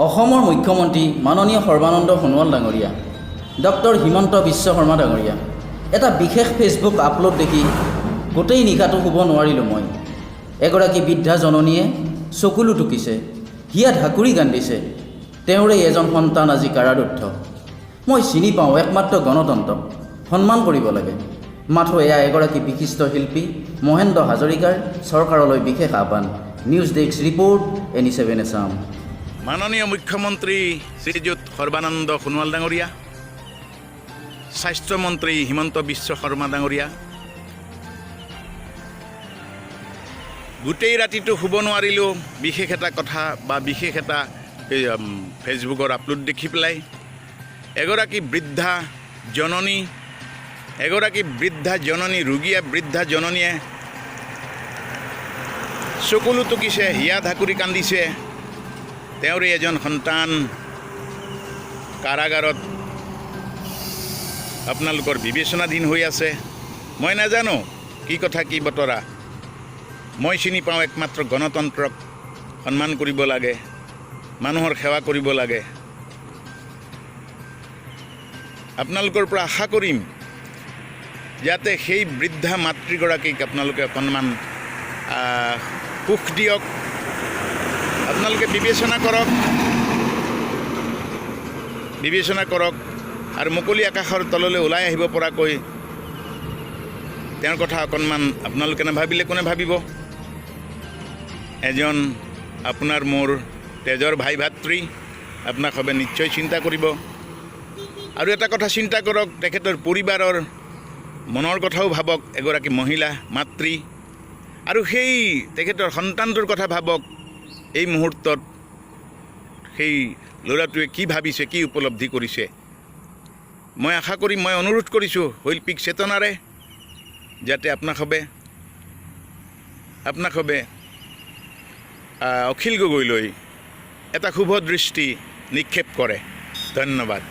অসমৰ মুখ্যমন্ত্ৰী মাননীয় সৰ্বানন্দ সোণোৱাল ডাঙৰীয়া, ডক্টৰ হিমন্ত বিশ্ব শৰ্মা ডাঙৰীয়া, এটা বিশেষ ফেচবুক আপলোড দেখি গোটেই নিশাটো শুব নোৱাৰিলোঁ মই। এগৰাকী বৃদ্ধা জননীয়ে চকুলো টুকিছে, হিয়া ঢাকুৰি কান্দিছে। তেওঁৰে এজন সন্তান আজি কাৰাৰুদ্ধ। মই চিনি পাওঁ একমাত্ৰ গণতন্ত্ৰক সন্মান কৰিব লাগে। মাথো এয়া এগৰাকী বিশিষ্ট শিল্পী মহেন্দ্ৰ হাজৰিকাৰ চৰকাৰলৈ বিশেষ আহ্বান। News desk report, NE7 Assam. মাননীয় মুখ্যমন্ত্ৰী শ্ৰীযুত সৰ্বানন্দ সোণোৱাল ডাঙৰীয়া, স্বাস্থ্যমন্ত্ৰী হিমন্ত বিশ্ব শৰ্মা ডাঙৰীয়া, গোটেই ৰাতিটো শুব নোৱাৰিলোঁ বিশেষ এটা কথা বা বিশেষ এটা ফেচবুকৰ আপলোড দেখি পেলাই। এগৰাকী বৃদ্ধা জননী ৰোগীয়া বৃদ্ধা জননীয়ে চকুলো টুকিছে, হিয়া ঢাকুৰি কান্দিছে। তেওঁৰে এজন সন্তান কাৰাগাৰত আপোনালোকৰ বিবেচনাধীন হৈ আছে। মই নাজানো কি কথা কি বতৰা। মই চিনি পাওঁ একমাত্ৰ গণতন্ত্ৰক সন্মান কৰিব লাগে, মানুহৰ সেৱা কৰিব লাগে। আপোনালোকৰ পৰা আশা কৰিম যাতে সেই বৃদ্ধা মাতৃগৰাকীক আপোনালোকে অকণমান সুখ দিয়ক, আপোনালোকে বিবেচনা কৰক আৰু মুকলি আকাশৰ তললৈ ওলাই আহিব পৰাকৈ তেওঁৰ কথা অকণমান আপোনালোকে নাভাবিলে কোনে ভাবিব। এজন আপোনাৰ মোৰ তেজৰ ভাই ভাতৃ, আপোনাক সবে নিশ্চয় চিন্তা কৰিব। আৰু এটা কথা চিন্তা কৰক, তেখেতৰ পৰিবাৰৰ মনৰ কথাও ভাবক, এগৰাকী মহিলা মাতৃ, আৰু সেই তেখেতৰ সন্তানটোৰ কথা ভাবক। এই মুহূৰ্তত সেই ল'ৰাটোৱে কি ভাবিছে, কি উপলব্ধি কৰিছে। মই আশা কৰিম, মই অনুৰোধ কৰিছোঁ শৈল্পিক চেতনাৰে যাতে আপোনাক সবে অখিল গগৈলৈ এটা শুভ দৃষ্টি নিক্ষেপ কৰে। ধন্যবাদ।